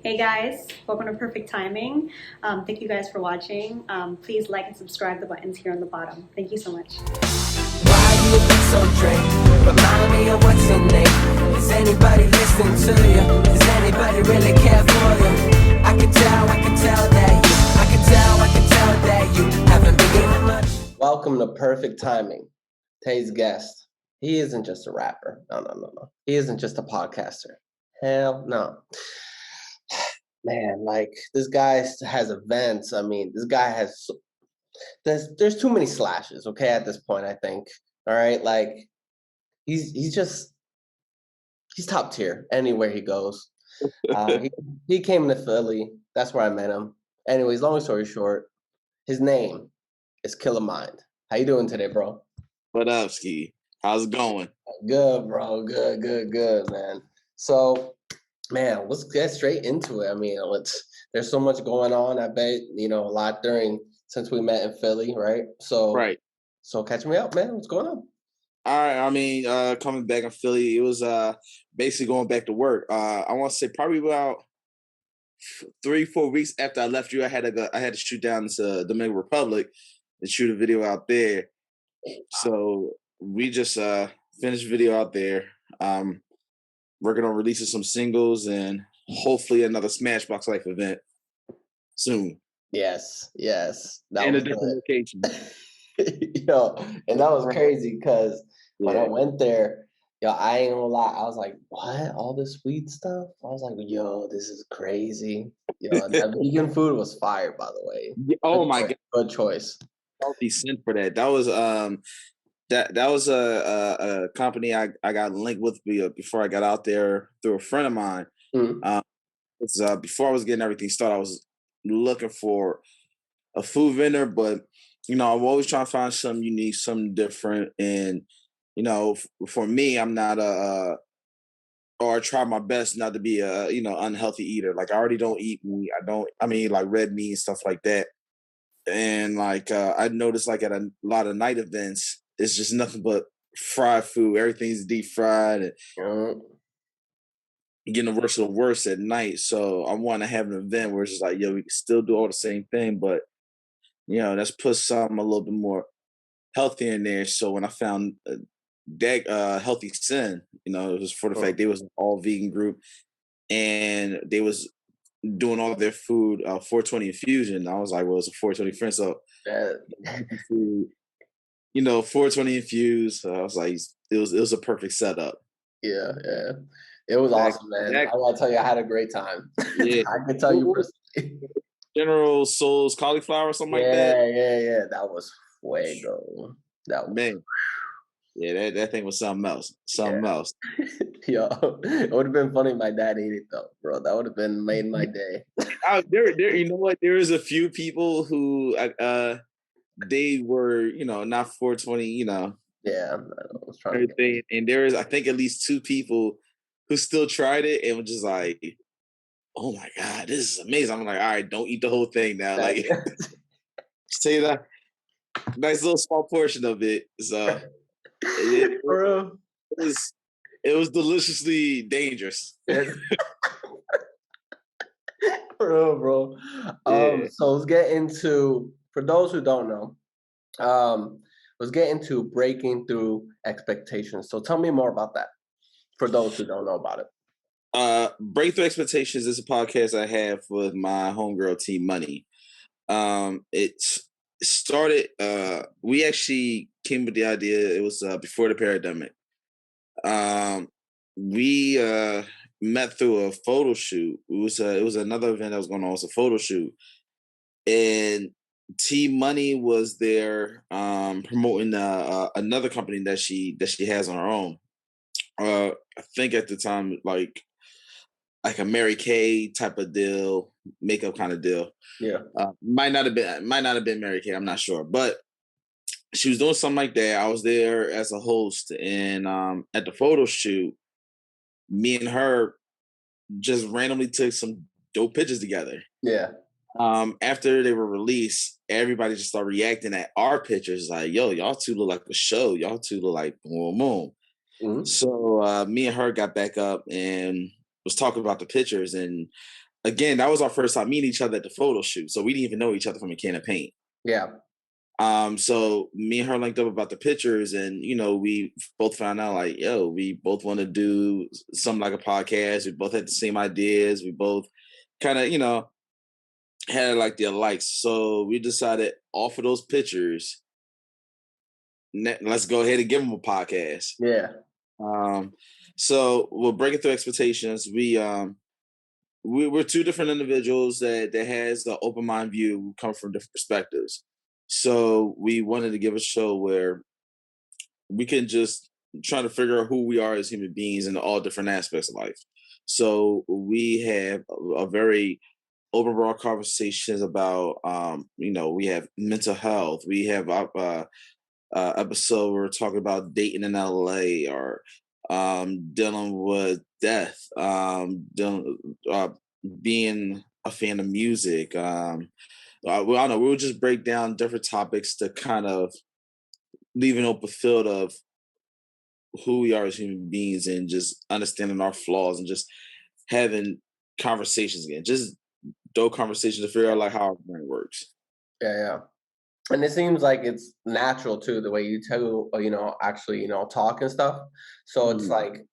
Hey guys, welcome to Perfect Timing. Thank you guys for watching. Please like and subscribe. The buttons here on the bottom. Thank you so much. Why you looking so drained? Remind me of what's your name. Is anybody listening to you? Does anybody really care for you? I can tell that you haven't been given much. Welcome to Perfect Timing. Today's guest, he isn't just a rapper. No. He isn't just a podcaster. Hell no. Man, like, this guy has events. I mean, this guy has, there's too many slashes, okay, at this point, I think. All right, like, he's top tier anywhere he goes. He came to Philly. That's where I met him. Anyways, long story short, his name is KILLAMInd. How you doing today, bro? What up, Ski? How's it going? Good, bro. Good, man. So, man, let's get straight into it. I mean, there's so much going on. I bet, a lot since we met in Philly, right? Right. So catch me up, man. What's going on? All right. I mean, coming back in Philly, it was basically going back to work. I want to say probably about 3-4 weeks after I left you, I had to shoot down to Dominican Republic and shoot a video out there. So we just finished video out there. Working on releasing some singles and hopefully another Smashbox Life event soon. Yes. In a different location. And that was crazy because when I went there, I ain't gonna lie, I was like, what? All this weed stuff? I was like, this is crazy. That vegan food was fire, by the way. Oh my God. Good choice. Healthy scent for that. That was that was a company I got linked with before I got out there through a friend of mine. Mm-hmm. Before I was getting everything started, I was looking for a food vendor, but I'm always trying to find something unique, something different. And for me, I'm not or I try my best not to be a unhealthy eater. Like, I already don't eat meat. Like red meat and stuff like that. And like I noticed, like, at a lot of night events, it's just nothing but fried food. Everything's deep fried and getting worse and worse at night. So I want to have an event where it's just like, we can still do all the same thing, but let's put something a little bit more healthy in there. So when I found Healthy Sin, it was for the fact they was an all vegan group and they was doing all their food 420 infusion. I was like, well, it's a 420 friend, so 420 infused. So I was like, it was a perfect setup. Yeah. It was awesome, man. I gotta tell you, I had a great time. Yeah. I can tell you personally. General Soul's cauliflower or something like that. Yeah. That was fuego. That was, man. Yeah, that thing was something else. Else. Yo, it would have been funny if my dad ate it though, bro. That would have made my day. There, you know what? There is a few people who they were, not 420, Yeah, I was trying everything. And there is, I think, at least 2 people who still tried it and were just like, oh my God, this is amazing. I'm like, all right, don't eat the whole thing now. Like, say that nice little small portion of it. So it was deliciously dangerous. Bro. So let's get into, for those who don't know, let's get into breaking through expectations. So tell me more about that, for those who don't know about it. Breakthrough Expectations is a podcast I have with my homegirl Team Money. It started, we actually came with the idea, it was before the pandemic. We met through a photo shoot. It was another event that was going on. It was a photo shoot, and Team Money was there promoting another company that she has on her own. I think at the time, like a Mary Kay type of deal, makeup kind of deal. Yeah, might not have been Mary Kay. I'm not sure, but she was doing something like that. I was there as a host, and at the photo shoot, me and her just randomly took some dope pictures together. Yeah. After they were released, everybody just started reacting at our pictures, like, yo, y'all two look like a show. Y'all two look like boom, boom. Mm-hmm. So me and her got back up and was talking about the pictures, and again, that was our first time meeting each other at the photo shoot. So we didn't even know each other from a can of paint. Yeah. So me and her linked up about the pictures, and we both found out like, yo, we both want to do something like a podcast. We both had the same ideas. We both kind of, had like their likes. So we decided off of those pictures, let's go ahead and give them a podcast. Yeah. So we're breaking through expectations. We're two different individuals that has an open mind view, come from different perspectives. So we wanted to give a show where we can just try to figure out who we are as human beings in all different aspects of life. So we have a very open broad conversations about, we have mental health. We have episode where we're talking about dating in LA, or dealing with death, being a fan of music. I don't know. We'll just break down different topics to kind of leave an open field of who we are as human beings, and just understanding our flaws, and just having conversations again. Just dope conversations to figure out like how our brain works. Yeah. And it seems like it's natural too, the way you tell, actually, talk and stuff. So it's like,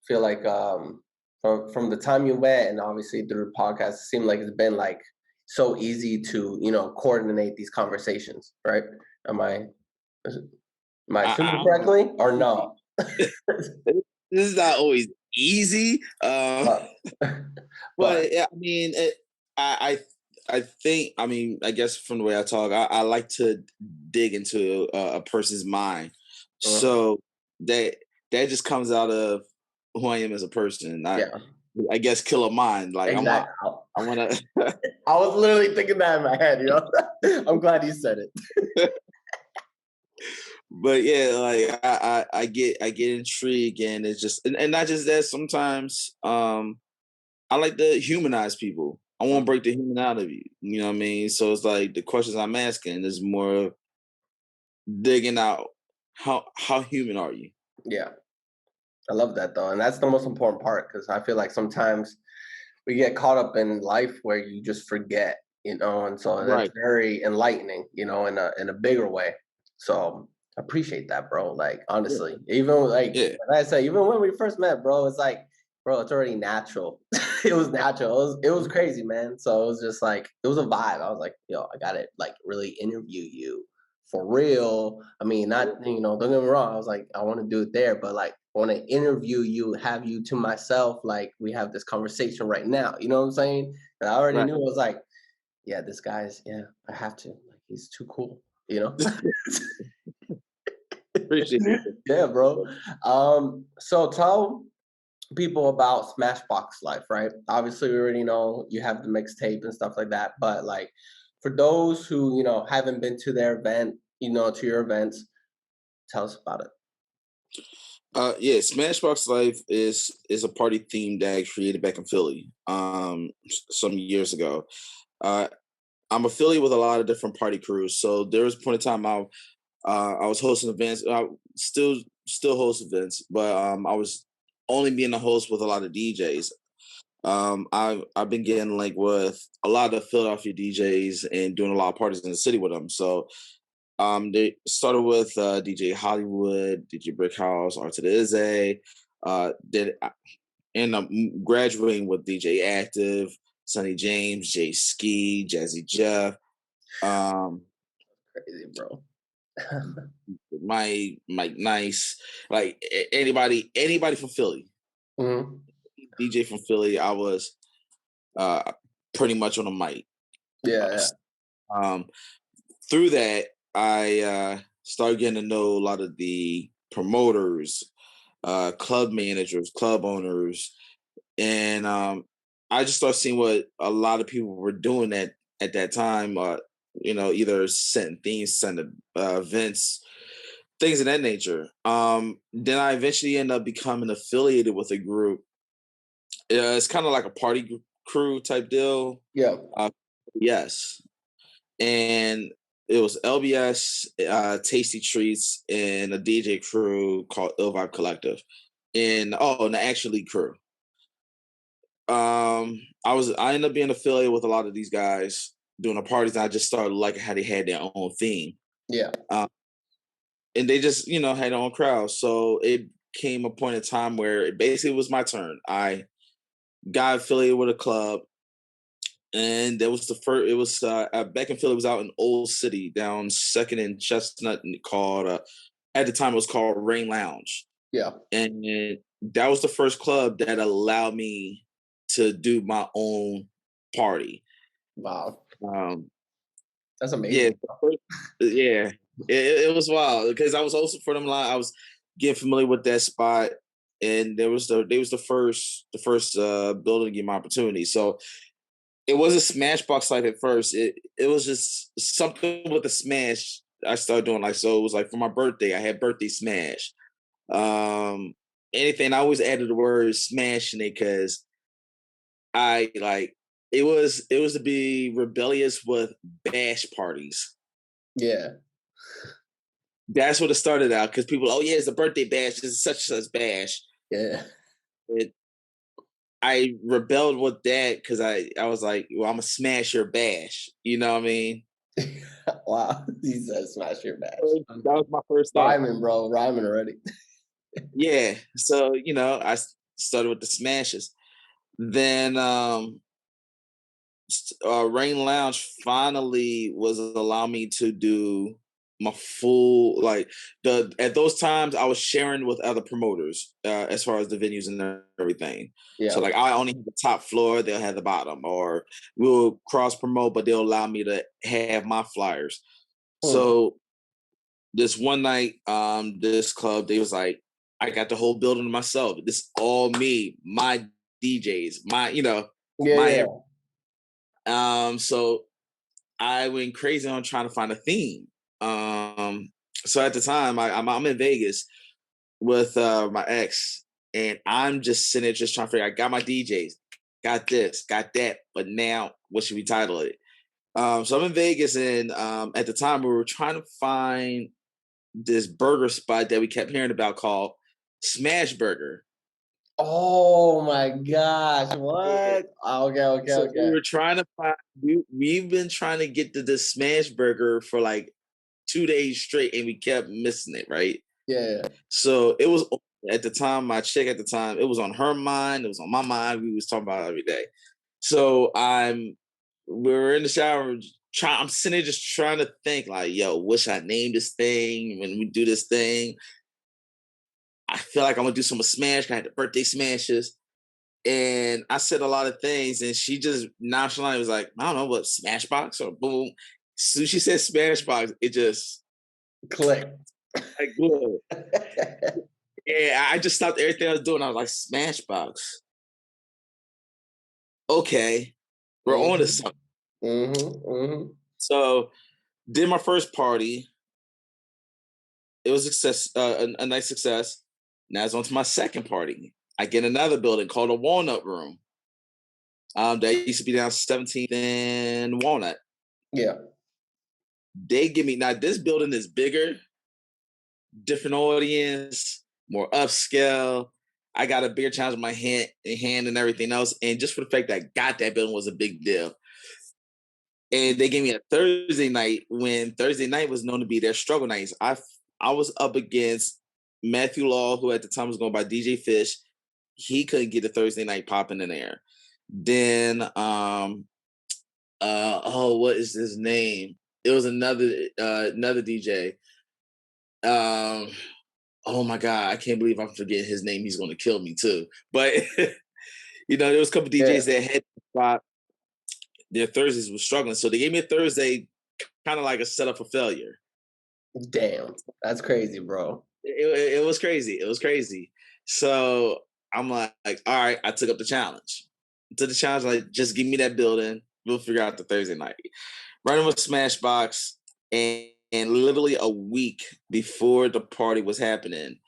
feel like from the time you met and obviously through the podcast, it seemed like it's been like so easy to, coordinate these conversations, right? Am I assuming correctly or no? This is not always easy. But yeah, I mean, I think, I guess from the way I talk, I like to dig into a person's mind. So that just comes out of who I am as a person. I guess KILLAMIND. Like, exactly. I want to. I was literally thinking that in my head. I'm glad you said it. But yeah, like I get intrigued, and it's just, and not just that. Sometimes I like to humanize people. I won't break the human out of you. You know what I mean? So it's like the questions I'm asking is more digging out how human are you? Yeah. I love that though. And that's the most important part, because I feel like sometimes we get caught up in life where you just forget, and so that's very enlightening, in a bigger way. So I appreciate that, bro. Like, honestly, even like I said, even when we first met, bro, it's like, bro, it's already natural. It was natural. It was crazy, man. So it was just like, it was a vibe. I was like, yo, I gotta like really interview you for real. I mean, not, don't get me wrong. I was like, I want to do it there, but like, I want to interview you, have you to myself. Like, we have this conversation right now. You know what I'm saying? And I already knew. I was like, yeah, this guy's, I have to. Like, he's too cool. Appreciate it. Yeah, bro. So tell people about Smashbox Life, right? Obviously, we already know you have the mixtape and stuff like that, but like, for those who haven't been to their event, to your events, tell us about it. Yeah, Smashbox Life is a party theme that I created back in Philly some years ago. I'm affiliated with a lot of different party crews, so there was a point in time I was hosting events. I still host events, but I was only being a host with a lot of DJs. I've been getting linked with a lot of Philadelphia DJs and doing a lot of parties in the city with them. So they started with DJ Hollywood, DJ Brickhouse, Art to the Izzy. Did end up graduating with DJ Active, Sonny James, Jay Ski, Jazzy Jeff. Crazy, bro. Mike Nice, like anybody from Philly. Mm-hmm. DJ from Philly, I was pretty much on a mic. Yeah. Through that, I started getting to know a lot of the promoters, club managers, club owners, and I just started seeing what a lot of people were doing at that time. Either setting themes, setting events, things of that nature. Then I eventually ended up becoming affiliated with a group. It's kind of like a party crew type deal. Yeah. Yes. And it was LBS, Tasty Treats, and a DJ crew called Ill Vibe Collective, and the Actually crew. I ended up being affiliated with a lot of these guys doing the parties, and I just started liking how they had their own theme. Yeah. And they just, had their own crowd. So it came a point in time where it basically was my turn. I got affiliated with a club, and that was the first. It was back in Philly. It was out in Old City, down Second and Chestnut, called at the time it was called Rain Lounge. Yeah. And that was the first club that allowed me to do my own party. Wow. That's Yeah, amazing. yeah. It was wild because I was hosting for them live. I was getting familiar with that spot, and they was the first building to give me opportunity. So it wasn't Smashbox Life at first. It was just something with the Smash I started doing. Like, so it was like for my birthday, I had birthday Smash. Anything, I always added the word Smash in it because I like it was to be rebellious with bash parties. Yeah. That's what it started out because people, oh yeah, it's a birthday bash. It's such and such bash. Yeah. I rebelled with that because I was like, well, I'm gonna smash your bash. You know what I mean? Wow. He said smash your bash. That was my first thought. Rhyming, bro. Rhyming already. Yeah. So, I started with the smashes. Then Rain Lounge finally was allowing me to do my full at those times I was sharing with other promoters as far as the venues and everything. Yeah. So like I only have the top floor, they'll have the bottom, or we'll cross promote, but they'll allow me to have my flyers. So this one night, this club, they was like, I got the whole building to myself. This all me, my DJs, my, Yeah. So I went crazy on trying to find a theme. So at the time, I'm in Vegas with my ex, and I'm just sitting there just trying to figure. I got my DJs, got this, got that, but now what should we title it? So I'm in Vegas, and at the time we were trying to find this burger spot that we kept hearing about called Smash Burger. Oh my gosh! What? Okay. So we were trying to find. We've been trying to get to this Smash Burger for like 2 days straight, and we kept missing it. Right? Yeah. So it was at the time. My chick at the time, it was on her mind. It was on my mind. We was talking about it every day. So we were in the shower. I'm sitting there just trying to think, like, yo, what should I name this thing when we do this thing? I feel like I'm gonna do some Smash. I had the birthday smashes. And I said a lot of things, and she just nonchalantly was like, I don't know what, Smashbox or boom. So she said Smashbox, it just clicked. Like, good. Yeah, I just stopped everything I was doing. I was like, Smashbox. Okay, we're on to something. So, did my first party. It was a nice success. Now it's on to my second party. I get another building called a Walnut Room. That used to be down 17th and Walnut. Yeah. They give me, now this building is bigger, different audience, more upscale. I got a bigger challenge with my hand and everything else. And just for the fact that I got that building was a big deal. And they gave me a Thursday night when Thursday night was known to be their struggle nights. I was up against Matthew Law, who at the time was going by DJ Fish. He couldn't get a Thursday night popping in there. Then what is his name? It was another DJ. Oh my God, I can't believe I'm forgetting his name. He's gonna kill me too. But there was a couple DJs that had to spot. Their Thursdays was struggling. So they gave me a Thursday kind of like a setup for failure. Damn. That's crazy, bro. It was crazy. It was crazy. So I'm like, all right, I took up the challenge. To the challenge, like, just give me that building. We'll figure out the Thursday night. Running with Smashbox, and literally a week before the party was happening,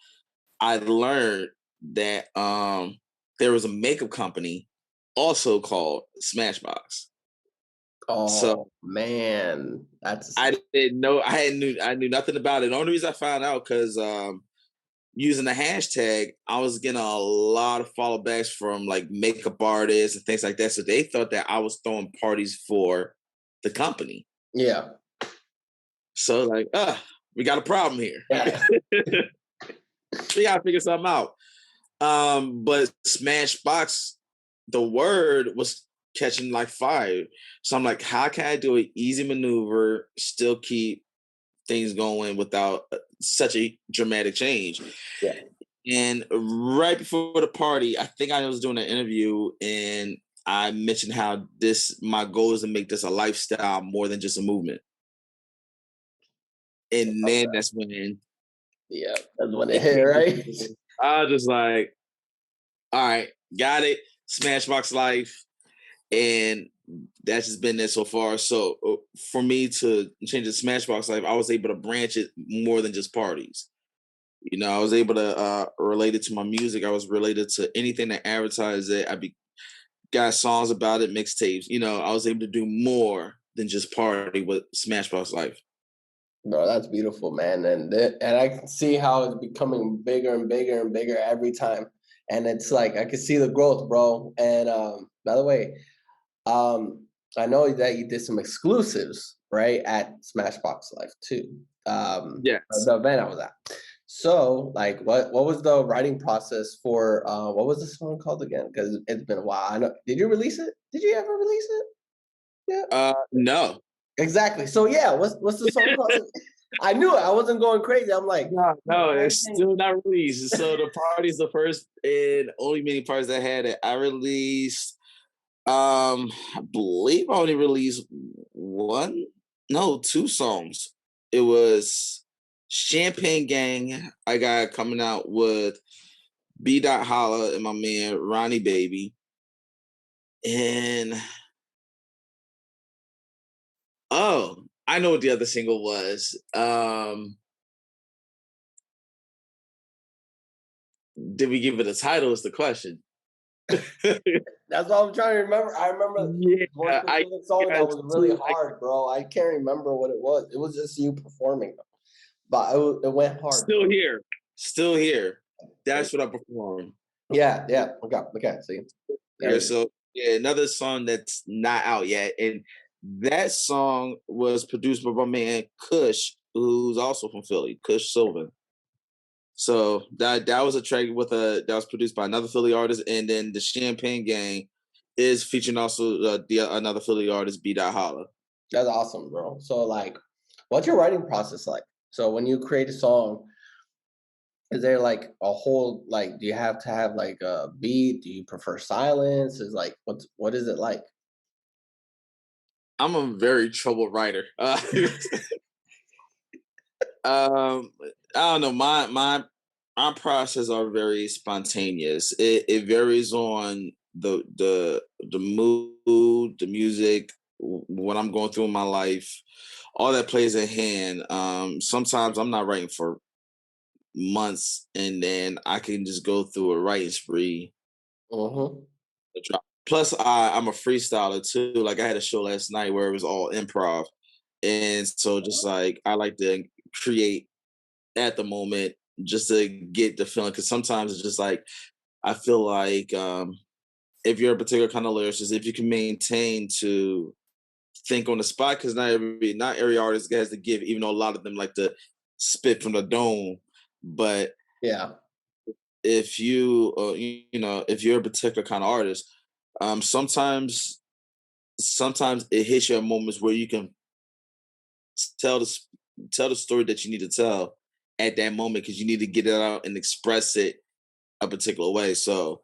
I learned that there was a makeup company also called Smashbox. Oh, so man, I didn't know. I knew nothing about it. The only reason I found out because using the hashtag, I was getting a lot of follow backs from like makeup artists and things like that. So they thought that I was throwing parties for the company. Yeah. So like, we got a problem here. Yeah. We gotta figure something out. But Smashbox, the word was catching like fire. So I'm like, how can I do an easy maneuver, still keep things going without such a dramatic change? Yeah. And right before the party, I think I was doing an interview and I mentioned how my goal is to make this a lifestyle more than just a movement. And then that's when it hit, right? I was just like, all right, got it. Smashbox Life. And that's just been there so far. So for me to change the Smashbox Life, I was able to branch it more than just parties. You know, I was able to relate it to my music. I was related to anything that advertised it. Got songs about it, mixtapes. You know, I was able to do more than just party with Smashbox Life. Bro, that's beautiful, man. And I can see how it's becoming bigger and bigger and bigger every time. And it's like I can see the growth, bro. And by the way, I know that you did some exclusives, right, at Smashbox Life too. Yes. The event I was at. So, like, what was the writing process for? What was the song called again? Because it's been a while. I know. Did you release it? Did you ever release it? Yeah. No. Exactly. So yeah, what's the song called? I knew it. I wasn't going crazy. I'm like, no, it's still not released. So the party's the first and only many parties I had it. I released. I believe I only released two songs. It was Champagne Gang. I got coming out with B. Holla and my man Ronnie Baby. And I know what the other single was. Did we give it a title is the question. That's what I'm trying to remember. I remember one specific song that was really hard, bro. I can't remember what it was. It was just you performing, but it went hard. Still here. That's what I performed. Yeah. Okay. See. Yeah. So another song that's not out yet, and that song was produced by my man Kush, who's also from Philly, Kush Sylvan. So that was a track that was produced by another Philly artist, and then the Champagne Gang is featuring also another Philly artist, B. Holla. That's awesome, bro. So like, what's your writing process like? So when you create a song, is there like a whole do you have to have like a beat? Do you prefer silence? Is like what is it like? I'm a very troubled writer. I don't know. My process are very spontaneous. It varies on the mood, the music, what I'm going through in my life. All that plays a hand. Sometimes I'm not writing for months, and then I can just go through a writing spree. Mm-hmm. Plus, I'm a freestyler too. Like I had a show last night where it was all improv, and so just like I like to create at the moment just to get the feeling. Because sometimes it's just like I feel like if you're a particular kind of lyricist, if you can maintain to think on the spot, because not every artist has to give, even though a lot of them like to spit from the dome. But yeah, if you if you're a particular kind of artist, sometimes it hits you at moments where you can tell the story that you need to tell at that moment because you need to get it out and express it a particular way. So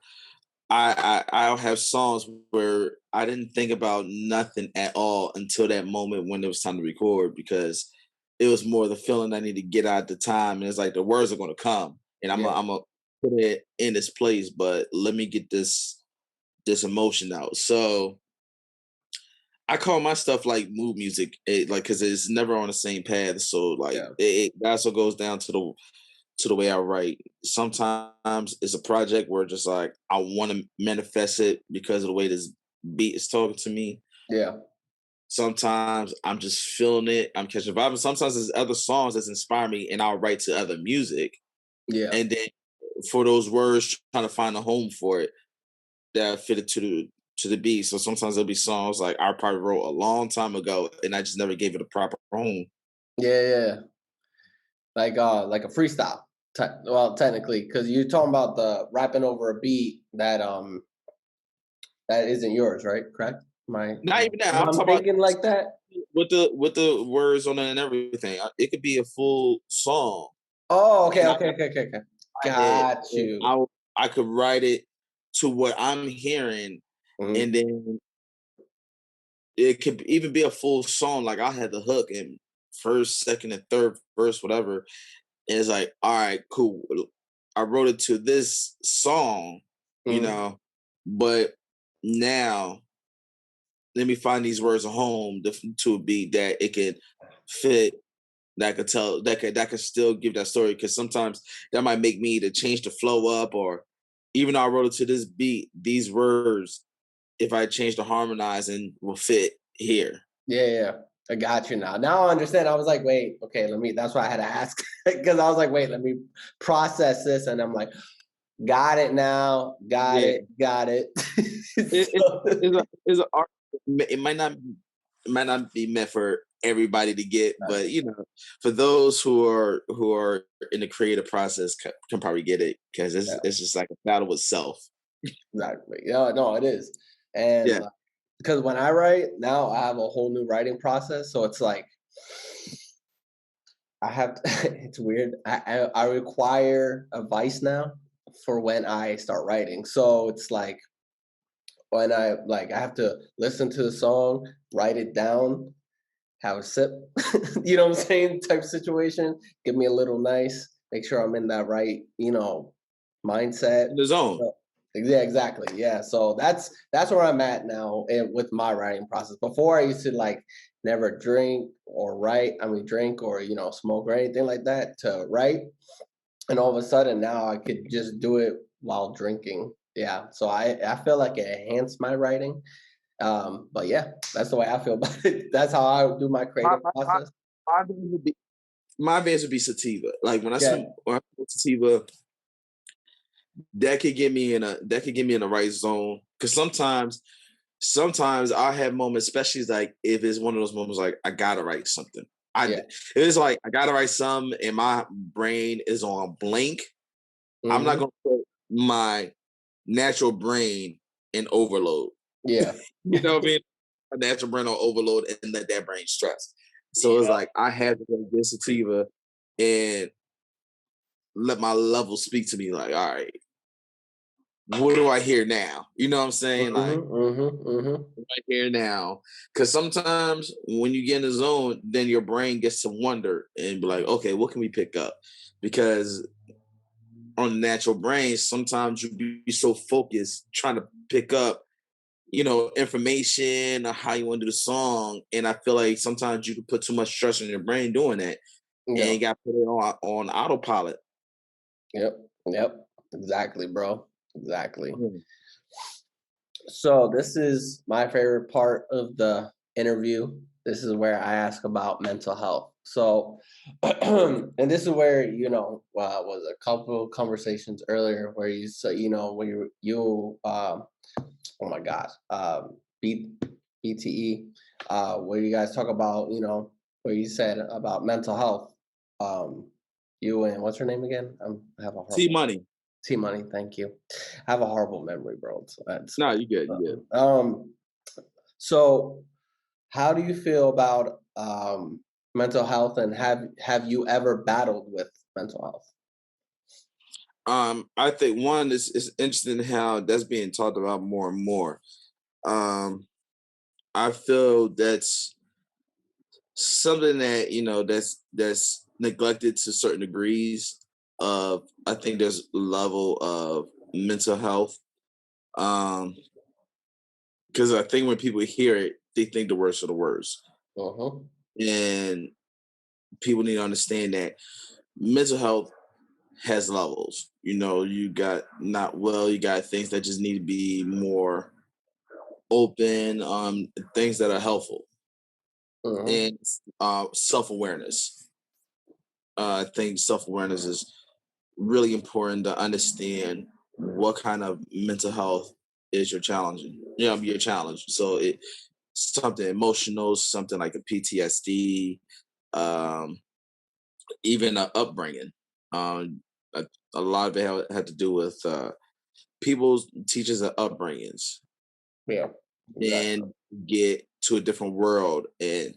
I'll have songs where I didn't think about nothing at all until that moment when it was time to record, because it was more the feeling I need to get out at the time. And it's like the words are going to come and I'm gonna put it in this place, but let me get this emotion out. So I call my stuff like mood music, because it's never on the same path. So like it also goes down to the way I write. Sometimes it's a project where just like I want to manifest it because of the way this beat is talking to me. Yeah. Sometimes I'm just feeling it. I'm catching a vibe. And sometimes there's other songs that inspire me, and I'll write to other music. Yeah. And then for those words, trying to find a home for it that fitted to the beat. So sometimes there'll be songs like I probably wrote a long time ago, and I just never gave it a proper home. Yeah. Like a freestyle. Well, technically, because you're talking about the rapping over a beat that isn't yours, right? Correct? Not even that. I'm I'm talking thinking like that. with the words on it and everything. It could be a full song. Oh, okay. And I Got you. I could write it to what I'm hearing, Mhm. and then it could even be a full song. Like I had the hook in first, second, and third verse, whatever. And it's like, all right, cool. I wrote it to this song, Mhm. but now let me find these words at home to a beat that it could fit, that could tell, that could still give that story. Because sometimes that might make me to change the flow up, or even though I wrote it to this beat, these words, if I change the harmonizing, will fit here. Yeah. I got you now. Now I understand. I was like, wait, okay, that's why I had to ask. Because I was like, wait, let me process this. And I'm like, got it now. Got Yeah, it. it, it, So- it's a art. It might not be meant for everybody to get, but for those who are in the creative process can probably get it, because yeah, it's just like a battle with self. exactly. Yeah, no, it is. And Yeah, because when I write now, I have a whole new writing process. So it's like I have it's weird. I require advice now for when I start writing. So it's like when I have to listen to the song, write it down, have a sip, you know what I'm saying, type situation. Give me a little nice, make sure I'm in that right, mindset. in the zone. So, yeah, exactly. Yeah. So that's where I'm at now with my writing process. Before I used to like never drink or write, drink or smoke or anything like that to write. And all of a sudden now I could just do it while drinking. Yeah. So I feel like it enhanced my writing. But yeah, that's the way I feel about it. That's how I do my My creative my my, process. my base would be my base would be sativa. Like when I Yeah. smoke sativa, that could get me in the right zone. Because sometimes I have moments, especially like if it's one of those moments like I gotta write something. Yeah. It's like I gotta write something, and my brain is on blank. I'm not Hmm. gonna put my natural brain in overload. Yeah. You know what I mean? A natural brain on overload and let that brain stress. So it's Yeah. like I have to go get sativa and let my level speak to me. Like, all right, what do I hear now? You know what I'm saying? Hmm. Like, Hmm. right here now. Because sometimes when you get in the zone, then your brain gets to wonder and be like, okay, what can we pick up? Because on the natural brain, sometimes you be so focused trying to pick up, information or how you want to do the song. And I feel like sometimes you can put too much stress on your brain doing that, and Yeah. you got to put it on autopilot. Yep. Yep. Exactly, bro. Exactly. Mhm. So this is my favorite part of the interview. This is where I ask about mental health. So, and this is where was a couple of conversations earlier where you said when oh my gosh, B, BTE, where you guys talk about where you said about mental health. You and what's her name again? I have a See horrible money. T Money. Thank you. I have a horrible memory, bro. So No, you good. You good. so how do you feel about mental health, and have you ever battled with mental health? I think one is interesting how that's being talked about more and more. Um, I feel that's something that that's neglected to certain degrees. Of I think there's a level of mental health. Because I think when people hear it, they think the worst of the worst, Uh-huh. and people need to understand that mental health has levels. You got not well, you got things that just need to be more open, things that are helpful, Uh-huh. and self awareness. I think self awareness is really important to understand what kind of mental health is your challenging. Your challenge. So it something emotional, something like a PTSD, um, even a upbringing. Um, a lot of it had to do with people's teachers and upbringings. Yeah. Exactly. Then get to a different world and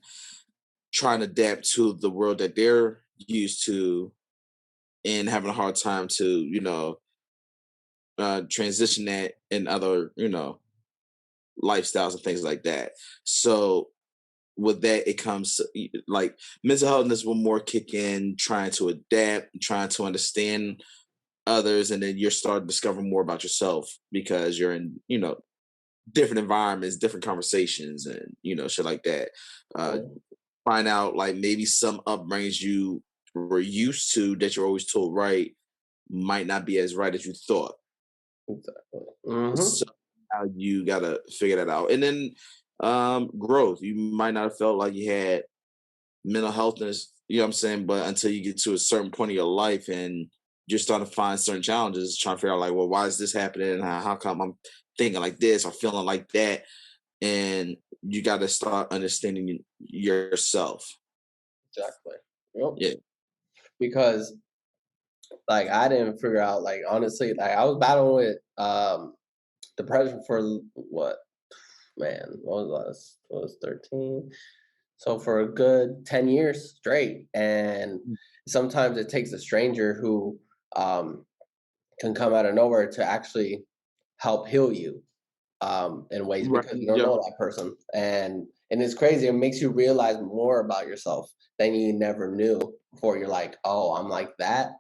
trying to adapt to the world that they're used to and having a hard time to, transition that in other, lifestyles and things like that. So with that, it comes like mental healthness will more kick in, trying to adapt, trying to understand others, and then you're starting to discover more about yourself because you're in, different environments, different conversations, and shit like that. Uh, Mhm. Find out like maybe some upbringings you were used to that you're always told right might not be as right as you thought. Exactly. Mm-hmm. So now you gotta figure that out. And then growth. You might not have felt like you had mental healthness, you know what I'm saying? But until you get to a certain point of your life and you're starting to find certain challenges, trying to figure out like, well, why is this happening? How come I'm thinking like this or feeling like that? And you gotta start understanding yourself. Exactly. Yep. Yeah. Because like I didn't figure out, like, honestly, like I was battling with depression for what, man, what was 13? So for a good 10 years straight. And sometimes it takes a stranger who can come out of nowhere to actually help heal you in ways, Right. because you don't Yeah. know that person. And it's crazy. It makes you realize more about yourself than you never knew before. You're like, oh, I'm like that.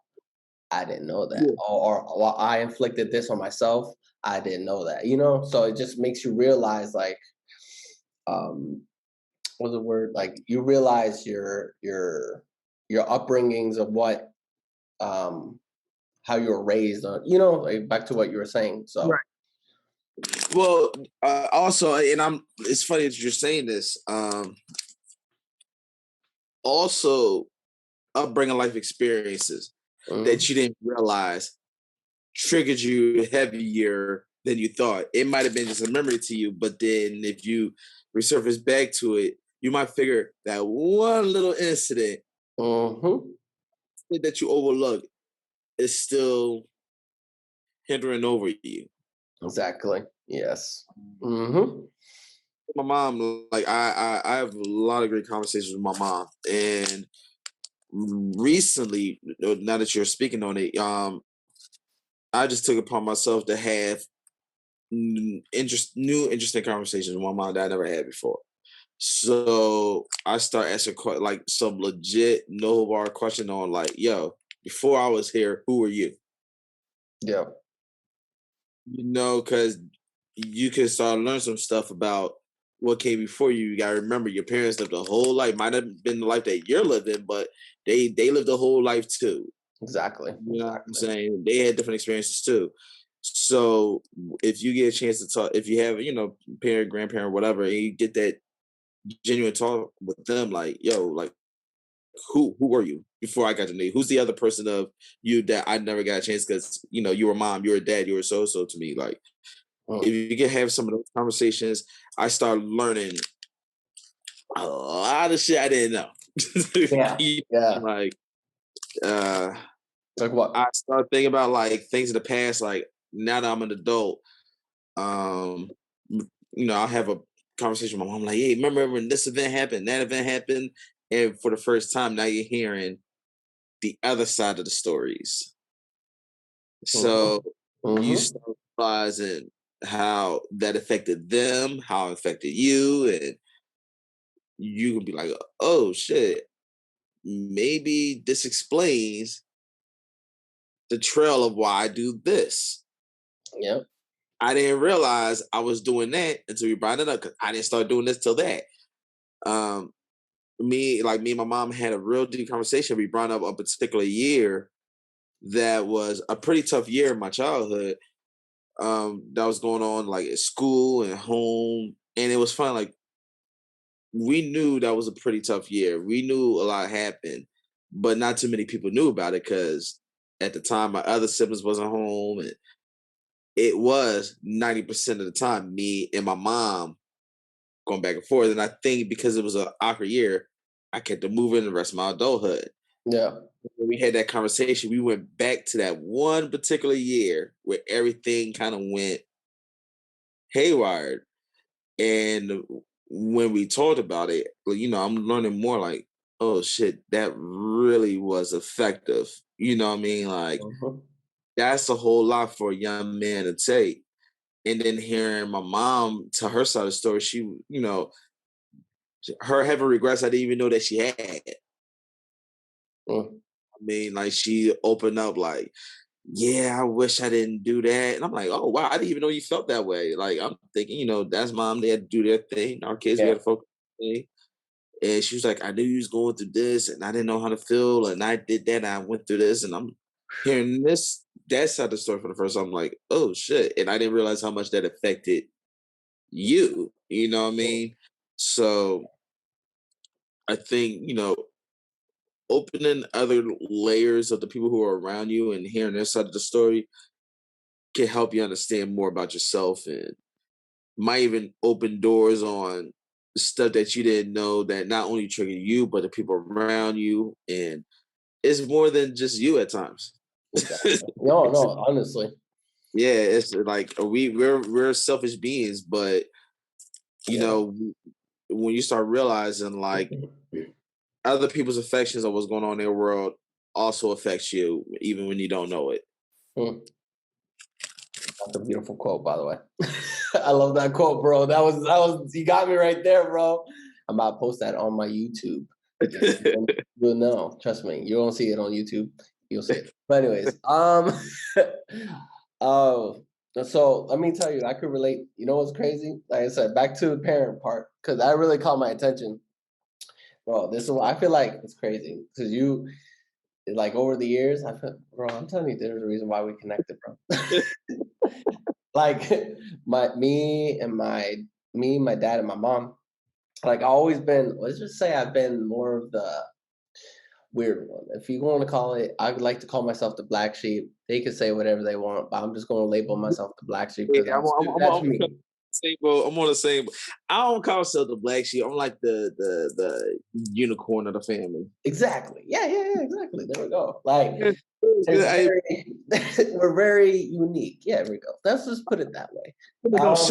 I didn't know that. Yeah. Or well, I inflicted this on myself. I didn't know that. So it just makes you realize, like, um, what's the word? Like, you realize your upbringings of what, um, how you were raised on. Like back to what you were saying. So Well, also, and it's funny that you're saying this. Also, upbringing life experiences mhm. that you didn't realize triggered you heavier than you thought. It might have been just a memory to you, but then if you resurface back to it, you might figure that one little incident Mhm. that you overlooked is still hindering over you. Exactly. Yes. Mhm. My mom, like I have a lot of great conversations with my mom, and recently, now that you're speaking on it, I just took upon myself to have new interesting conversations with my mom that I never had before. So I start asking like some legit no bar question on like, yo, before I was here, who were you? Yeah. Because you can start to learn some stuff about what came before you. You gotta remember your parents lived a whole life. Might have been the life that you're living, but they lived a whole life too. Exactly. You know what I'm Exactly. saying? They had different experiences too. So if you get a chance to talk, if you have, parent, grandparent, whatever, and you get that genuine talk with them, like, yo, like who were you before I got to know you? Who's the other person of you that I never got a chance because you were mom, you were dad, you were so to me. Like Mm. if you can have some of those conversations, I started learning a lot of shit I didn't know. Yeah. Yeah. Like uh Like what? I started thinking about like things in the past, like now that I'm an adult, um, I'll have a conversation with my mom, like, hey, remember when this event happened, that event happened? And for the first time, now you're hearing the other side of the stories. Mhm. So you Mhm. start realizing how that affected them, how it affected you, and you can be like, oh shit, maybe this explains the trail of why I do this. Yep. I didn't realize I was doing that until we brought it up because I didn't start doing this till that. Um, me and my mom had a real deep conversation. We brought up a particular year that was a pretty tough year in my childhood. That was going on like at school and home, and it was fun. Like we knew that was a pretty tough year. We knew a lot happened, but not too many people knew about it because at the time my other siblings wasn't home, and it was 90% of the time me and my mom going back and forth. And I think because it was an awkward year, I kept it moving the rest of my adulthood. Yeah. When we had that conversation, we went back to that one particular year where everything kind of went haywire. And when we talked about it, you know, I'm learning more like, oh shit, that really was effective. You know what I mean? Like, that's a whole lot for a young man to take. And then hearing my mom tell her side of the story, she, you know, her having regrets I didn't even know that she had. I mean, like she opened up like, yeah, I wish I didn't do that. And I'm like, oh wow, I didn't even know you felt that way. Like I'm thinking, you know, that's mom, they had to do their thing. Our kids, we had to focus on their thing. And she was like, I knew you was going through this and I didn't know how to feel. And I did that and I went through this. And I'm hearing that side of the story for the first time. I'm like, oh shit. And I didn't realize how much that affected you. You know what I mean? So I think, you know, opening other layers of the people who are around you and hearing their side of the story can help you understand more about yourself, and might even open doors on stuff that you didn't know that not only trigger you but the people around you. And it's more than just you at times. No, honestly. Yeah, it's like we're selfish beings, but you know, when you start realizing like other people's affections of what's going on in their world also affects you, even when you don't know it. That's a beautiful quote, by the way. I love that quote, bro. That was you got me right there, bro. I'm about to post that on my YouTube. You'll know. Trust me. You won't see it on YouTube. You'll see it. But anyways, so let me tell you, I could relate. You know what's crazy? Like I said, back to the parent part, because that really caught my attention. Bro, I feel like it's crazy. Because you like over the years, I'm telling you, there's a reason why we connected, bro. Like my dad and my mom, like I always been, let's just say I've been more of the weird one. If you want to call it, I would like to call myself the black sheep. They can say whatever they want, but I'm just going to label myself the black sheep because that's me. I'm on the same. I don't call myself the black sheep. I'm like the unicorn of the family. Exactly. Yeah. Exactly. There we go. Like we're very unique. Yeah, there we go. Let's just put it that way. But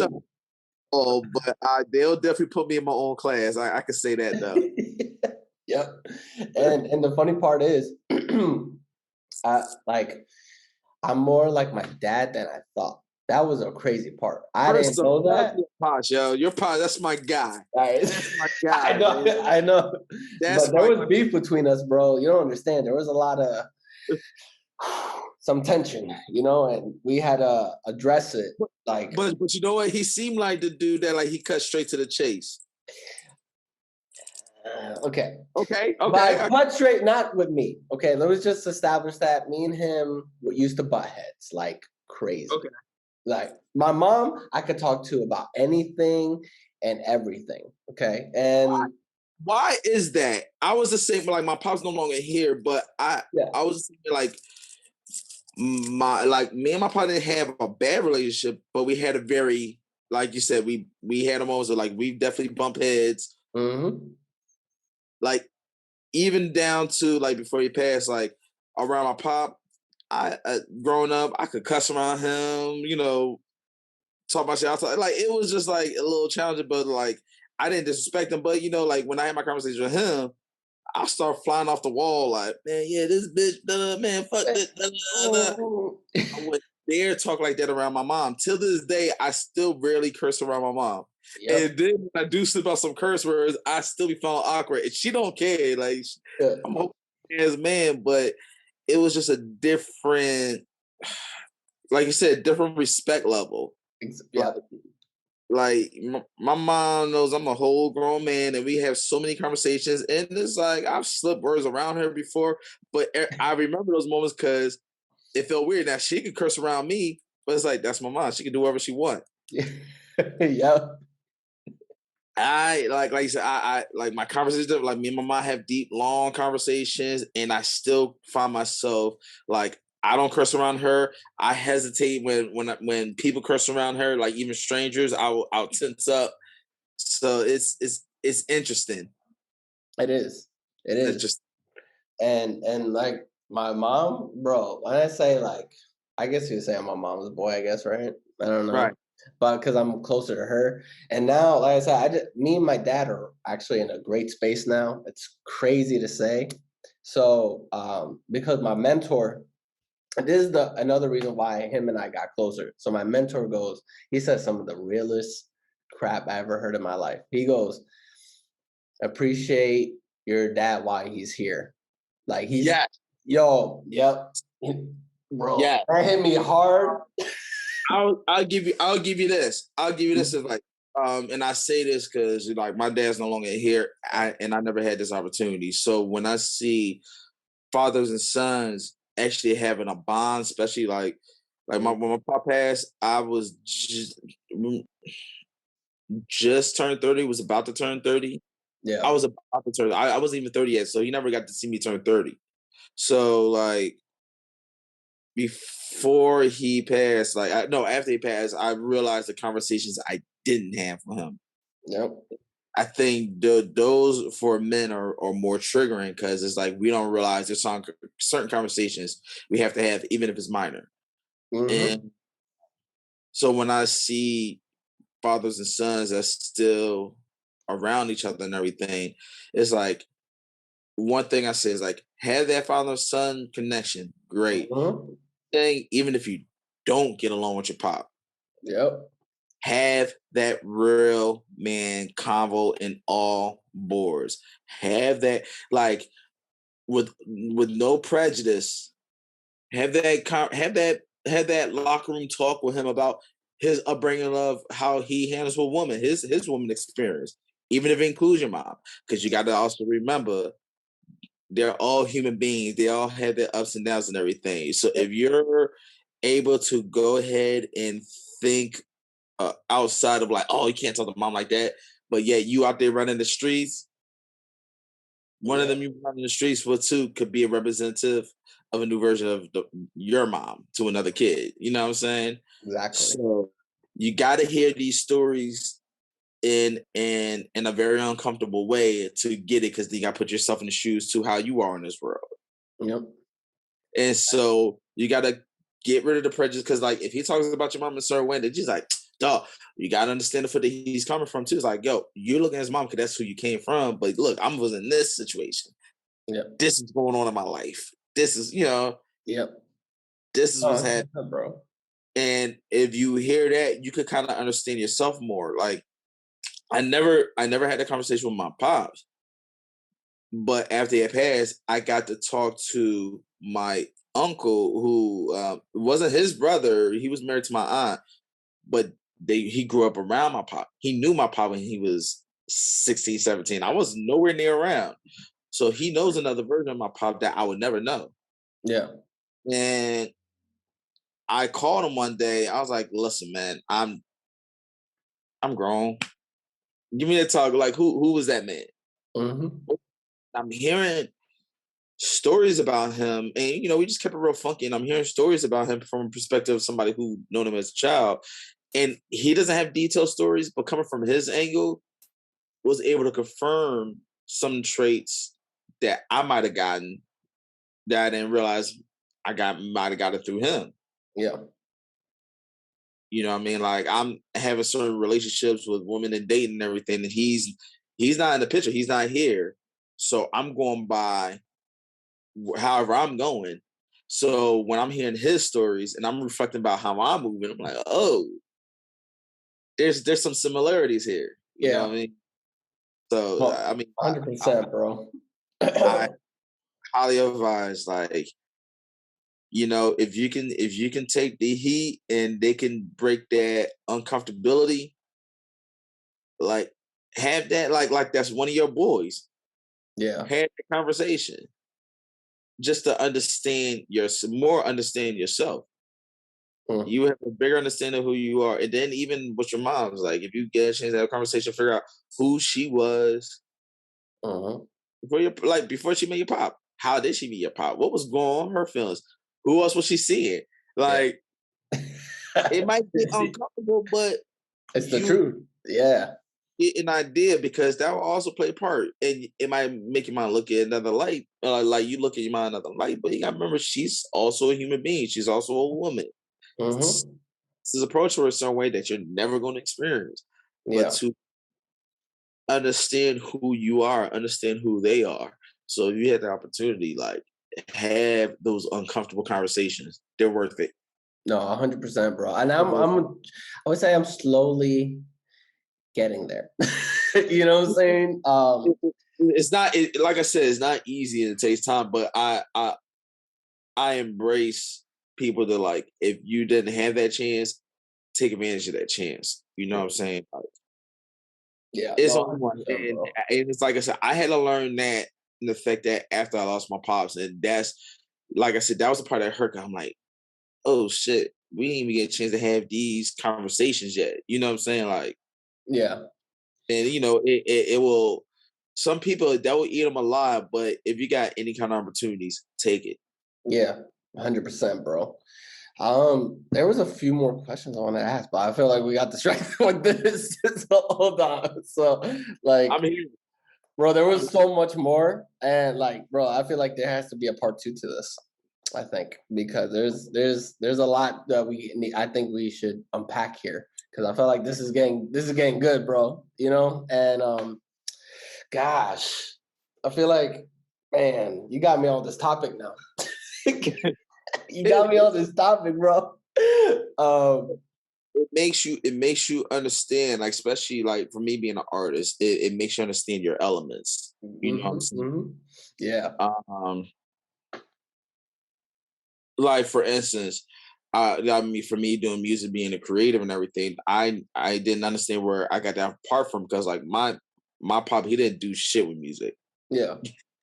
they'll definitely put me in my own class. I can say that though. Yep. And the funny part is, I'm more like my dad than I thought. That was a crazy part. I didn't know that. Posh, yo, your posh, that's my guy. That's my guy. I know. But there was beef between us, bro. You don't understand. There was a lot of some tension, you know, and we had to address it. Like, but you know what? He seemed like the dude that like he cut straight to the chase. Okay. But cut straight, not with me. Okay, let's just establish that me and him used to butt heads like crazy. Okay. Like my mom, I could talk to about anything and everything. Okay, and why is that? I was the same. Like my pop's no longer here, but I was like me and my pop didn't have a bad relationship, but we had a very, like you said, we had a moments of like we definitely bump heads. Like even down to like before he passed, like around my pop, I growing up, I could cuss around him, you know, talk about shit outside. Like it was just like a little challenging, but like I didn't disrespect him. But you know, like when I had my conversation with him, I start flying off the wall, like, man, yeah, this bitch, man, fuck this. I wouldn't dare talk like that around my mom. Till this day, I still rarely curse around my mom. Yep. And then when I do slip out some curse words, I still be feeling awkward. And she don't care. Like, I'm hoping as man, but it was just a different, like you said, different respect level. Yeah. Like my mom knows I'm a whole grown man, and we have so many conversations. And it's like I've slipped words around her before, but I remember those moments because it felt weird. Now she could curse around me, but it's like that's my mom. She can do whatever she wants. Yeah. I like you said. I like my conversations. Like me and my mom have deep, long conversations, and I still find myself like I don't curse around her. I hesitate when people curse around her, like even strangers. I'll tense up. So it's interesting. It is. It It's is. just And like my mom, bro, when I say like, I guess you'd say I'm my mom's boy, I guess, right? I don't know. right. But because I'm closer to her. And now, like I said, me and my dad are actually in a great space now. It's crazy to say. So because my mentor, this is another reason why him and I got closer. So my mentor goes, he said some of the realest crap I ever heard in my life. He goes, appreciate your dad while he's here. Like he's yo, yep. Bro, Yeah. that hit me hard. I'll give you this. I'll give you this advice. And I say this because like my dad's no longer here, and I never had this opportunity. So when I see fathers and sons actually having a bond, especially like when my pop passed, I was just turned 30, was about to turn 30. Yeah. I was about to turn. I wasn't even 30 yet, so he never got to see me turn 30. So like before he passed, after he passed, I realized the conversations I didn't have with him. Yep. I think those for men are more triggering because it's like we don't realize there's certain conversations we have to have, even if it's minor. And so when I see fathers and sons that's still around each other and everything, it's like one thing I say is like have that father-son connection. Great. Thing, even if you don't get along with your pop. Yep. Have that real man convo in all boards. Have that like with no prejudice. Have that locker room talk with him about his upbringing of how he handles a woman, his woman experience, even if it includes your mom, because you got to also remember they're all human beings. They all have their ups and downs and everything. So if you're able to go ahead and think outside of like, oh, you can't talk to mom like that, but yeah, you out there running the streets. One of them you running the streets with too could be a representative of a new version of your mom to another kid. You know what I'm saying? Exactly. So you got to hear these stories in a very uncomfortable way to get it, because you got to put yourself in the shoes to how you are in this world. Yep. And so you got to get rid of the prejudice, because like if he talks about your mom in a certain way, that she's like, dog, you got to understand the foot that he's coming from too. It's like, yo, you're looking at his mom because that's who you came from. But look, I was in this situation. Yep. This is going on in my life. This is, Yep. This is what's happening. Bro. And if you hear that, you could kind of understand yourself more. Like, I never had a conversation with my pops, but after it passed, I got to talk to my uncle, who wasn't his brother. He was married to my aunt, but he grew up around my pop. He knew my pop when he was 16, 17. I was nowhere near around. So he knows another version of my pop that I would never know. Yeah. And I called him one day. I was like, listen, man, I'm grown. Give me a talk. Like, who was that man? I'm hearing stories about him, and we just kept it real funky. And I'm hearing stories about him from a perspective of somebody who known him as a child, and he doesn't have detailed stories, but coming from his angle, was able to confirm some traits that I might have gotten that I didn't realize might have got it through him. Yeah. You know what I mean? Like, I'm having certain relationships with women and dating and everything, and he's not in the picture. He's not here. So I'm going by however I'm going. So when I'm hearing his stories and I'm reflecting about how I'm moving, I'm like, oh, there's some similarities here. You know what I mean? So, well, I mean, 100%, bro. I highly advise, like, if you can take the heat and they can break that uncomfortability, like, have that, like that's one of your boys. Yeah. Have the conversation just to understand yourself. You have a bigger understanding of who you are. And then even with your mom's, like, if you get a chance to have a conversation, figure out who she was before she met your pop. How did she meet your pop? What was going on her feelings? who else was she seeing? Like, it might be uncomfortable, but it's the truth. Yeah. Get an idea, because that will also play a part, and it might make your mind look at another light, like you look at your mind another light. But you got to remember, she's also a human being. She's also a woman. This is approach her a certain way that you're never going to experience, but to understand who you are, understand who they are. So if you had the opportunity, like, have those uncomfortable conversations, they're worth it. No, 100%, bro. And I would say I'm slowly getting there. You know what I'm saying? It's not like I said, it's not easy and it takes time, but I embrace people that, like, if you didn't have that chance, take advantage of that chance. You know what I'm saying? Like, yeah, it's no, only one. 100%, And bro. it's like I said, I had to learn that, and the fact that after I lost my pops, and that's, like I said, that was the part that hurt. I'm like, oh shit, we didn't even get a chance to have these conversations yet. You know what I'm saying? Like, Yeah. and you know, it will. Some people that will eat them alive, but if you got any kind of opportunities, take it. Yeah, 100%, bro. There was a few more questions I want to ask, but I feel like we got distracted with this. So hold on. So, like, I'm here. bro, there was so much more, and like, bro, I feel like there has to be a part 2 to this. I think because there's a lot that we need. I think we should unpack here because I feel like this is getting good, bro. You know, and gosh, I feel like, man, you got me on this topic now. You got me on this topic, bro. It makes you understand, like, especially like for me being an artist, it makes you understand your elements. You know what I'm saying? Yeah. Like, for instance, I mean, for me doing music, being a creative and everything, I didn't understand where I got that part from, because like my pop, he didn't do shit with music. Yeah.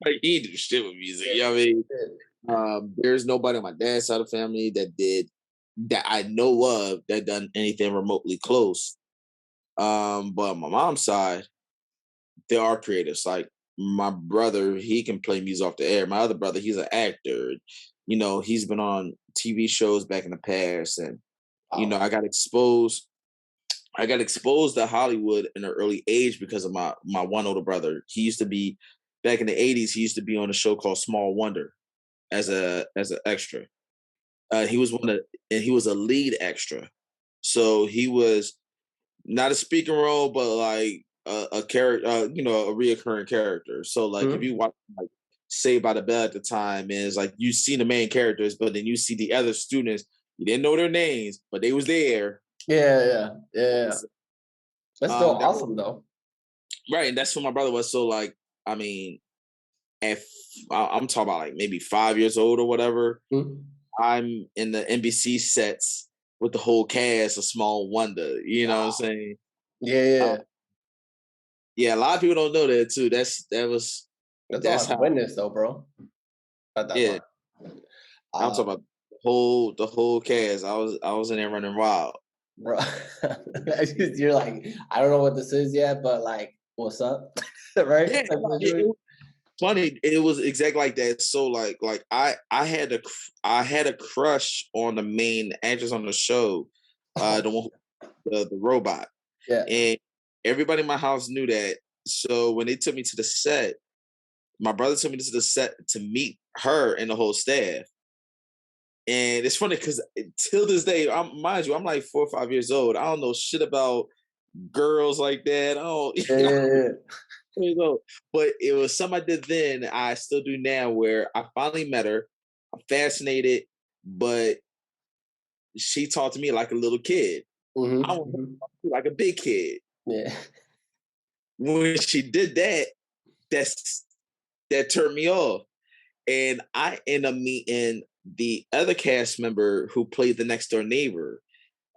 Like, he didn't do shit with music. You know what I mean? There's nobody on my dad's side of the family that I know of that done anything remotely close. But on my mom's side, there are creatives. Like, my brother, he can play music off the air. My other brother, he's an actor. You know, he's been on TV shows back in the past, and you know, I got exposed to Hollywood in an early age because of my one older brother. He used to be, back in the '80s, he used to be on a show called Small Wonder as an extra. He was and he was a lead extra. So he was not a speaking role, but like a character, you know, a reoccurring character. So like, if you watch like Saved by the Bell at the time, and it's like you see the main characters, but then you see the other students. You didn't know their names, but they was there. Yeah. That's still awesome, though. Right, and that's what my brother was. So like, I mean, if I'm talking about like maybe 5 years old or whatever, I'm in the NBC sets with the whole cast of Small Wonder. You know what I'm saying? Yeah. Yeah, a lot of people don't know that too. That's how I witnessed, though, bro. At that yeah. time. I'm talking about the whole cast. I was in there running wild. Bro, you're like, I don't know what this is yet, but like, what's up? Right? Yeah, funny. It was exactly like that. So like I had a crush on the main actress on the show, the one the robot. Yeah. And everybody in my house knew that. So when they took me to the set, my brother took me to the set to meet her and the whole staff. And it's funny because till this day, mind you, I'm like 4 or 5 years old. I don't know shit about girls like that. You know, but it was something I did then. I still do now, where I finally met her. I'm fascinated, but she talked to me like a little kid. I want to talk to like a big kid. Yeah. When she did that, that turned me off, and I ended up meeting the other cast member who played the next door neighbor.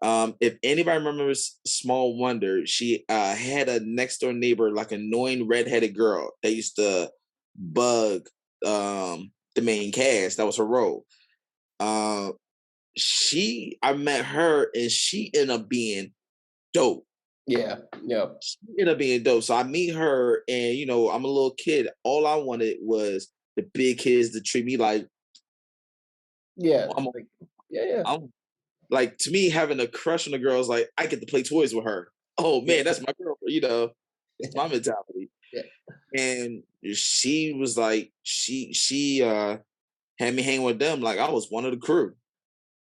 If anybody remembers Small Wonder, she had a next door neighbor, like annoying redheaded girl that used to bug the main cast. That was her role. I met her, and she ended up being dope. Yeah. She ended up being dope. So I meet her, and you know, I'm a little kid. All I wanted was the big kids to treat me like Yeah. I'm, Like, yeah. I'm like, to me, having a crush on a girl is like, I get to play toys with her. Oh man, that's my girl. It's my mentality. Yeah. And she was like, she had me hang with them like I was one of the crew.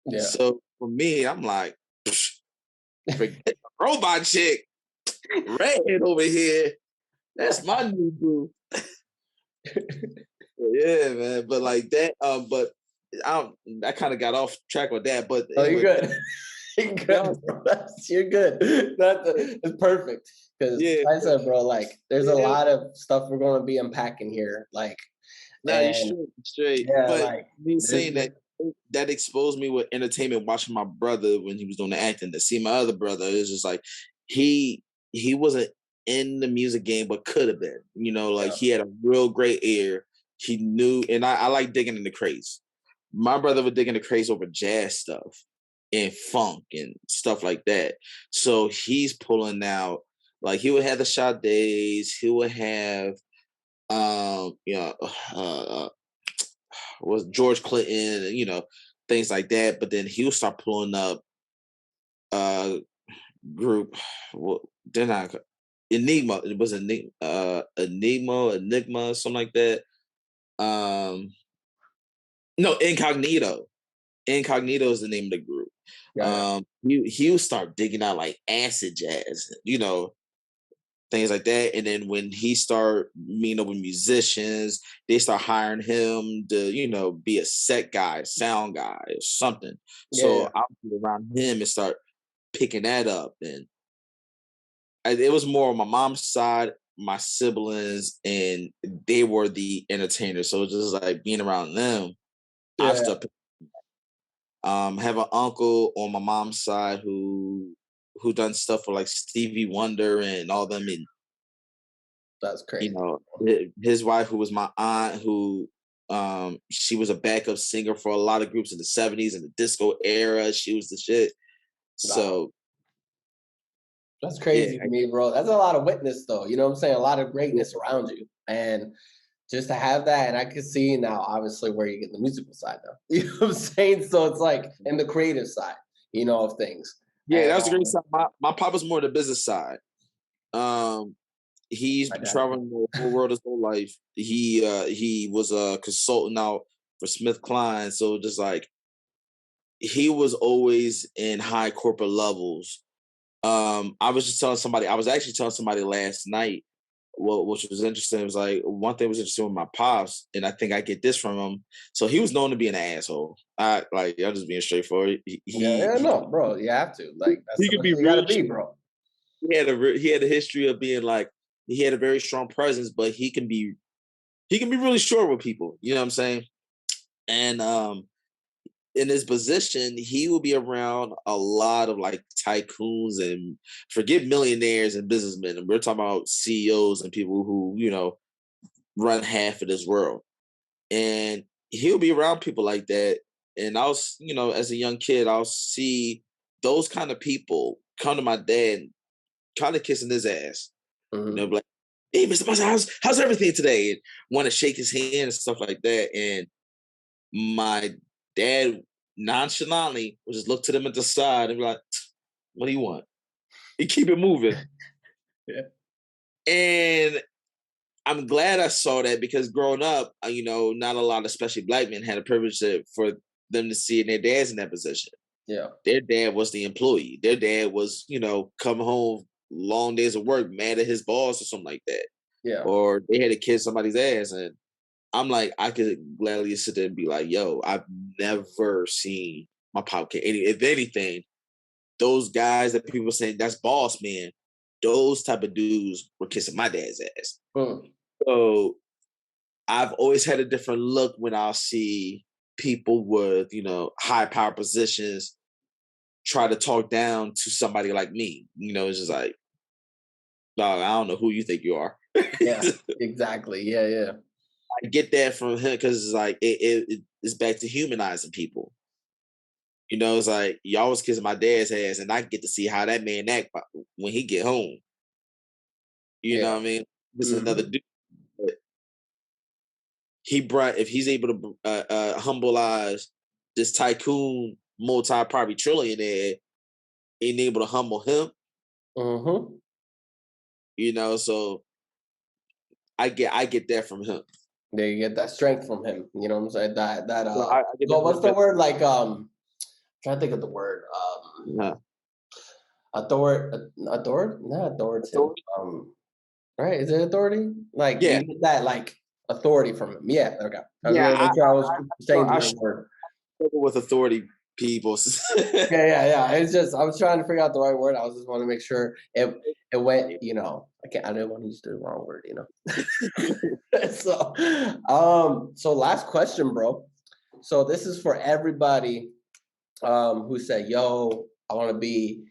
Yeah. So for me, I'm like, forget the robot chick, redhead over here. That's my new boo. Yeah, man. But like that, I kind of got off track with that. But Oh, anyway, you're good. You're good, bro. You're good. It's perfect. Because yeah, like I said, bro, like there's a lot of stuff we're going to be unpacking here. Like, no, you and straight. yeah, But like me there's saying that exposed me with entertainment. Watching my brother when he was doing the acting, to see my other brother, it's just like he wasn't in the music game, but could have been. Like he had a real great ear. He knew, and I like digging in the crates. My brother would dig in the crates over jazz stuff and funk and stuff like that. So he's pulling out, like he would have the Sades, he would have was George Clinton and things like that. But then he'll start pulling up group. Well, then Enigma. It was Enigma, something like that. No, Incognito. Incognito is the name of the group. He'll start digging out like acid jazz, things like that. And then when he start meeting up with musicians, they start hiring him to, be a set guy, sound guy, or something. So I'll be around him and start picking that up. And it was more on my mom's side, my siblings, and they were the entertainers. So it was just like being around them. I started have an uncle on my mom's side who done stuff for like Stevie Wonder and all them, and That's crazy. His wife, who was my aunt, who she was a backup singer for a lot of groups in the 70s and the disco era. She was the shit. So that's crazy to me, bro. That's a lot of witness, though. You know what I'm saying? A lot of greatness around you, and just to have that, and I can see now, obviously, where you get the musical side, though. You know what I'm saying? So it's like in the creative side, of things. Yeah, and, that was a great side. My papa's more the business side. He's been traveling the whole world his whole life. He was a consultant out for Smith Klein, so just like he was always in high corporate levels. I was actually telling somebody last night, which was interesting. It was like one thing was interesting with my pops, and I think I get this from him. So he was known to be an asshole. I'm just being straightforward. No, bro, you have to. Like that's he could be you gotta be, bro. He had a history of being like, he had a very strong presence, but he can be really short with people. You know what I'm saying? And in his position, he will be around a lot of like tycoons and forget millionaires and businessmen. And we're talking about CEOs and people who, run half of this world. And he'll be around people like that. And as a young kid, I'll see those kind of people come to my dad, kind of kissing his ass. Like, hey, Mr. Master, how's everything today? And want to shake his hand and stuff like that. And my dad nonchalantly would just look to them at the side and be like, what do you want? And keep it moving. And I'm glad I saw that, because growing up, not a lot, especially black men, had a privilege for them to see their dads in that position. Yeah. Their dad was the employee. Their dad was, come home, long days of work, mad at his boss or something like that. Yeah. Or they had to kiss somebody's ass. And I'm like, I could gladly sit there and be like, yo, I've never seen my pop kiss. If anything, those guys that people saying that's boss man, those type of dudes were kissing my dad's ass. So I've always had a different look when I'll see people with, high power positions try to talk down to somebody like me. It's just like, dog, I don't know who you think you are. Yeah, exactly. Yeah. I get that from him, because it's like it's back to humanizing people. It's like y'all was kissing my dad's ass, and I get to see how that man act when he get home. You know what I mean? This is another dude. If he's able to humbleize this tycoon, multi-property trillionaire ain't able to humble him. Mm-hmm. You know, so I get that from him. There you get that strength from him. You know what I'm saying? So I get well, that what's the word? Like trying to think of the word. Authority, not authoritative. Right? Is it authority? Like Yeah. you get that like authority from him. Yeah, okay. I was Yeah, gonna make sure I was saying the I right word. struggle with authority people. Yeah. It's just I was trying to figure out the right word. I was just want to make sure it went, you know, I didn't want to use the wrong word, you know. So last question, bro. So this is for everybody who said, yo, I want to be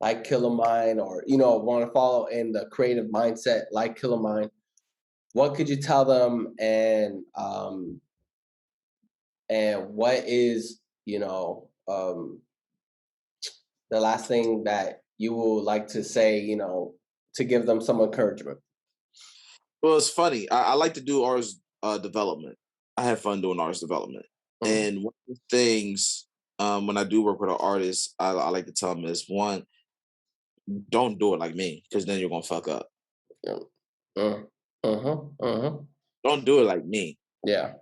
like KILLAMIND, or, you know, want to follow in the creative mindset like KILLAMIND. What could you tell them, and what is, you know, the last thing that you would like to say, you know, to give them some encouragement? Well, it's funny. I like to do artist development. I have fun doing artist development. Mm-hmm. And one of the things when I do work with an artist, I like to tell them is, one, don't do it like me, because then you're gonna fuck up. Don't do it like me. Yeah.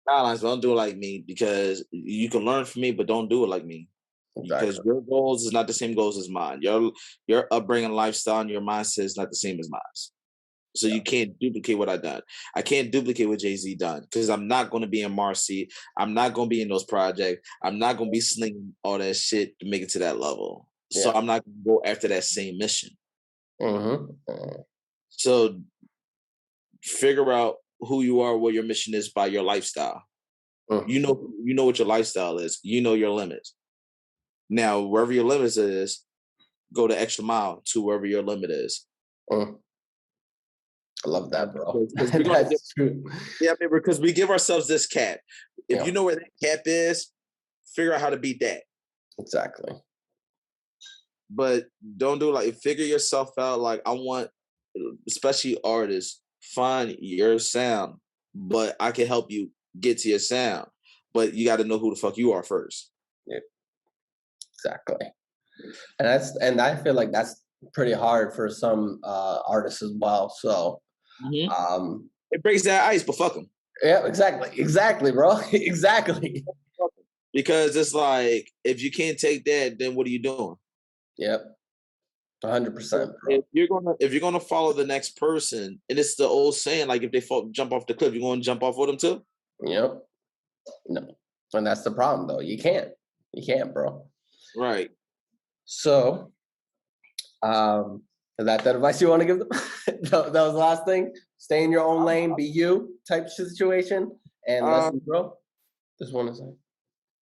Guidelines, don't do it like me, because you can learn from me, but don't do it like me. Exactly. Because your goals is not the same goals as mine. Your upbringing, lifestyle, and your mindset is not the same as mine. So you can't duplicate what I done. I can't duplicate what Jay-Z done, because I'm not going to be in Marcy. I'm not going to be in those projects. I'm not going to be slinging all that shit to make it to that level. So I'm not going to go after that same mission. So figure out who you are, what your mission is by your lifestyle. You know what your lifestyle is. You know your limits. Now, wherever your limits is, go the extra mile to wherever your limit is. I love that, bro. That's true. Yeah, because we give ourselves this cap. If you know where that cap is, figure out how to beat that. Exactly. But don't do like, figure yourself out. Like, I want, especially artists, find your sound, but I can help you get to your sound. But you got to know who the fuck you are first. Yeah. Exactly. And I feel like that's pretty hard for some artists as well. So it breaks that ice, but fuck them. Yeah, exactly, bro. Exactly. Because it's like, if you can't take that, then what are you doing? Yep. 100%. If you're gonna follow the next person, and it's the old saying, like, if they jump off the cliff, you're gonna jump off with them too. Yep. No, and that's the problem, though. You can't, bro. Right. So, is that the advice you want to give them? That was the last thing. Stay in your own lane, be you type situation, and listen, bro. Just want to say.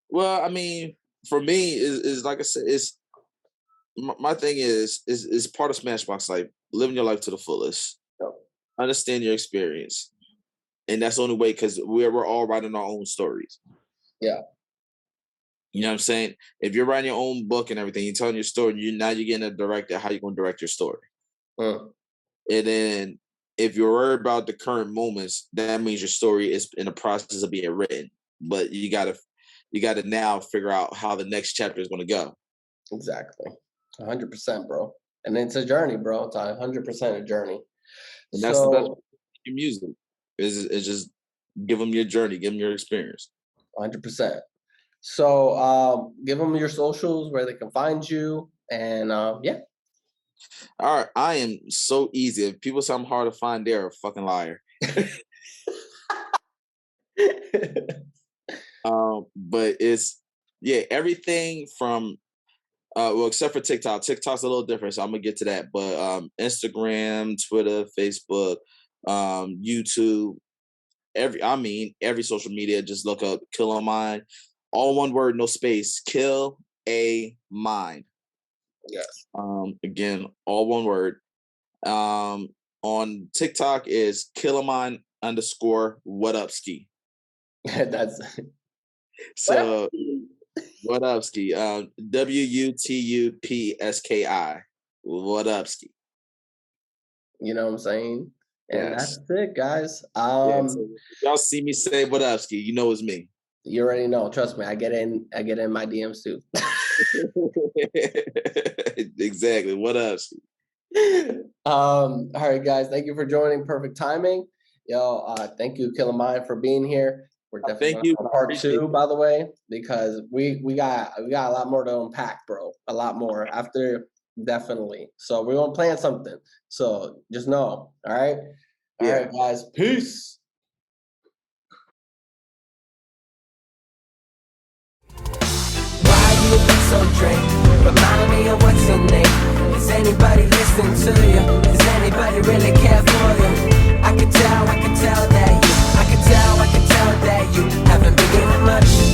Well, I mean, for me, is like I said, it's my thing is part of Smashbox Life. Living your life to the fullest. Yep. Understand your experience, and that's the only way, because we're all writing our own stories. Yeah. You know what I'm saying? If you're writing your own book and everything, you're telling your story, you're getting a director. How you gonna direct your story? And then if you're worried about the current moments, that means your story is in the process of being written. But you gotta now figure out how the next chapter is gonna go. Exactly. 100%, bro. And it's a journey, bro. It's 100% a journey. And that's the best your music is just give them your journey, give them your experience. 100%. So give them your socials, where they can find you, and yeah. All right, I am so easy. If people say I'm hard to find, they're a fucking liar. But it's everything from well, except for TikTok. TikTok's a little different, so I'm gonna get to that. But Instagram, Twitter, Facebook, YouTube, every social media, just look up KILLAMIND. All one word, no space. KILLAMIND. Yes. Again, all one word. On TikTok is KILLAMIND_what-up-ski. That's so what up ski? WUTUPSKI. What up ski? You know what I'm saying? And Yes. that's it, guys. So y'all see me say what up ski, you know it's me. You already know. Trust me, I get in my DMs too. Exactly. What else? All right, guys. Thank you for joining Perfect Timing. Yo, thank you, KILLAMIND, for being here. We're definitely Thank you. on part 2, by the way, because we got a lot more to unpack, bro. A lot more after, definitely. So we're gonna plan something. So just know. All right. All right, guys. Peace. Why you look so drained? Remind me of what's your name. Is anybody listening to you? Does anybody really care for you? I can tell that you haven't been given much.